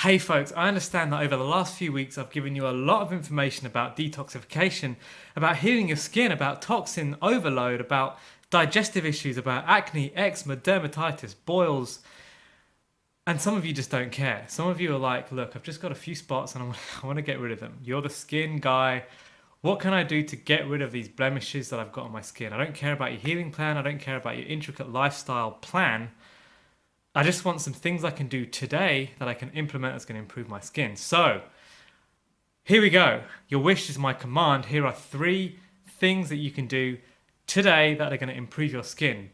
Hey folks, I understand that over the last few weeks I've given you a lot of information about detoxification, about healing your skin, about toxin overload, about digestive issues, about acne, eczema, dermatitis, boils, and some of you just don't care. Some of you are like, look, I've just got a few spots and I want to get rid of them. You're the skin guy. What can I do to get rid of these blemishes that I've got on my skin? I don't care about your healing plan. I don't care about your intricate lifestyle plan. I just want some things I can do today that I can implement that's going to improve my skin. So, here we go. Your wish is my command. Here are 3 things that you can do today that are going to improve your skin.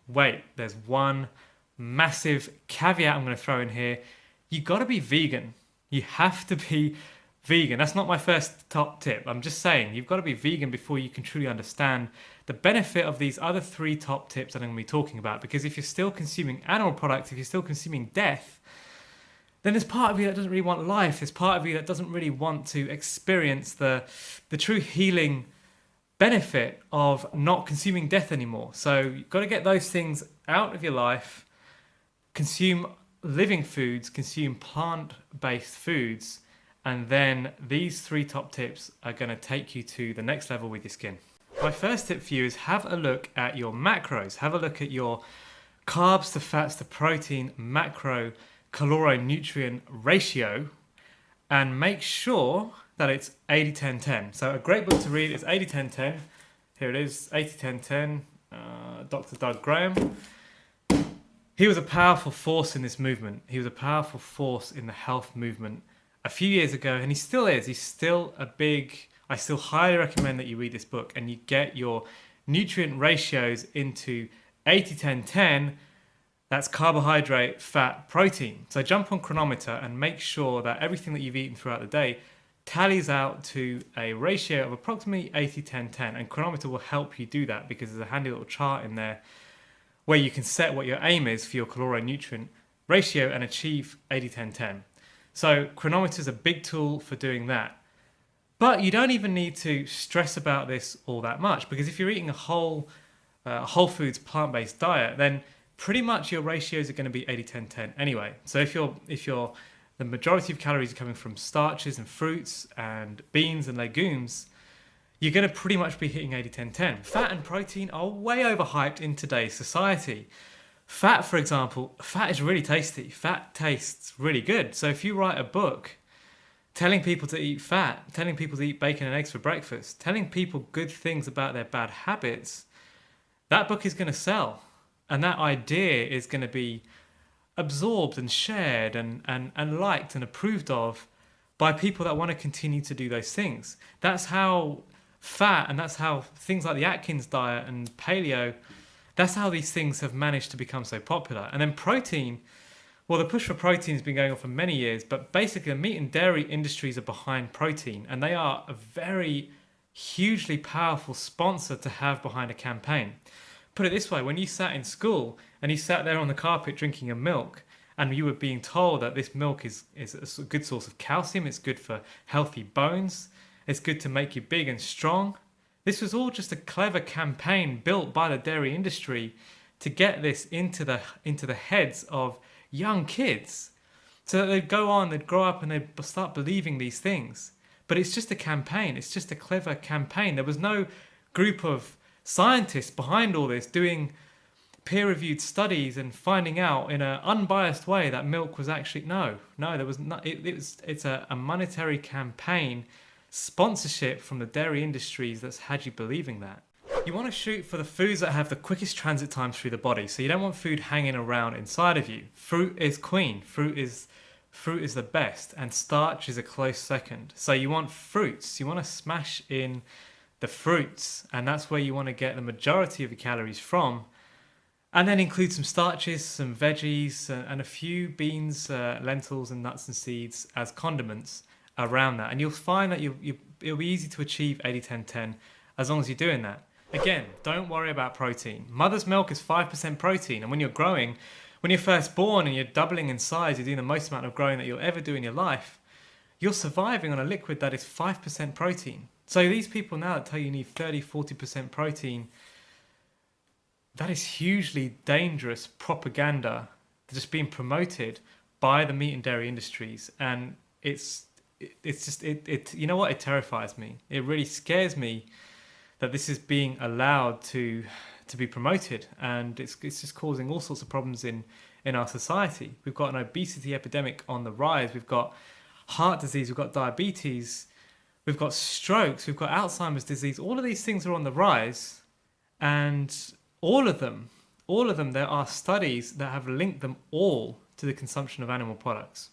Wait, there's one massive caveat I'm going to throw in here. You got to be vegan. You have to be vegan. That's not my first top tip. I'm just saying you've got to be vegan before you can truly understand the benefit of these other 3 top tips that I'm going to be talking about. Because if you're still consuming animal products, if you're still consuming death, then there's part of you that doesn't really want life. There's part of you that doesn't really want to experience the true healing benefit of not consuming death anymore. So you've got to get those things out of your life, consume living foods, consume plant-based foods, and then these 3 top tips are going to take you to the next level with your skin. My first tip for you is have a look at your macros. Have a look at your carbs to fats to protein macro caloric-nutrient ratio and make sure that it's 80-10-10. So a great book to read is 80-10-10. Here it is, 80-10-10, Dr. Doug Graham. He was a powerful force in this movement. He was a powerful force in the health movement a few years ago, and he still is. He's still I still highly recommend that you read this book and you get your nutrient ratios into 80-10-10. That's carbohydrate, fat, protein. So jump on Chronometer and make sure that everything that you've eaten throughout the day tallies out to a ratio of approximately 80-10-10. And Chronometer will help you do that because there's a handy little chart in there where you can set what your aim is for your caloric nutrient ratio and achieve 80-10-10. So Chronometer is a big tool for doing that. But you don't even need to stress about this all that much because if you're eating a whole foods plant-based diet, then pretty much your ratios are going to be 80-10-10 anyway. So if you're the majority of calories are coming from starches and fruits and beans and legumes, you're going to pretty much be hitting 80-10-10. Fat and protein are way overhyped in today's society. Fat, for example, fat is really tasty. Fat tastes really good. So if you write a book telling people to eat fat, telling people to eat bacon and eggs for breakfast, telling people good things about their bad habits, that book is going to sell. And that idea is going to be absorbed and shared and liked and approved of by people that want to continue to do those things. That's how fat and that's how things like the Atkins diet and paleo, that's how these things have managed to become so popular. And then protein, well, the push for protein has been going on for many years, but basically the meat and dairy industries are behind protein and they are a very hugely powerful sponsor to have behind a campaign. Put it this way, when you sat in school and you sat there on the carpet drinking your milk and you were being told that this milk is a good source of calcium, it's good for healthy bones, it's good to make you big and strong. This was all just a clever campaign built by the dairy industry to get this into the heads of young kids so that they'd go on, they'd grow up and they'd start believing these things. But it's just a campaign, it's just a clever campaign. There was no group of scientists behind all this doing peer-reviewed studies and finding out in an unbiased way that milk was actually there was not. It's a monetary campaign sponsorship from the dairy industries that's had you believing that. You want to shoot for the foods that have the quickest transit times through the body. So you don't want food hanging around inside of you. Fruit is queen. Fruit is the best, and starch is a close second. So you want fruits. You want to smash in the fruits, and that's where you want to get the majority of your calories from. And then include some starches, some veggies, and a few beans, lentils, and nuts and seeds as condiments around that. And you'll find that it'll be easy to achieve 80-10-10 as long as you're doing that. Again, don't worry about protein. Mother's milk is 5% protein, and when you're growing, when you're first born and you're doubling in size, you're doing the most amount of growing that you'll ever do in your life, you're surviving on a liquid that is 5% protein. So these people now that tell you need 30-40% protein, that is hugely dangerous propaganda just being promoted by the meat and dairy industries, and it's just it you know what, it terrifies me. It really scares me that this is being allowed to be promoted, and it's just causing all sorts of problems in our society. We've got an obesity epidemic on the rise. We've got heart disease. We've got diabetes. We've got strokes. We've got Alzheimer's disease. All of these things are on the rise, and all of them, there are studies that have linked them all to the consumption of animal products.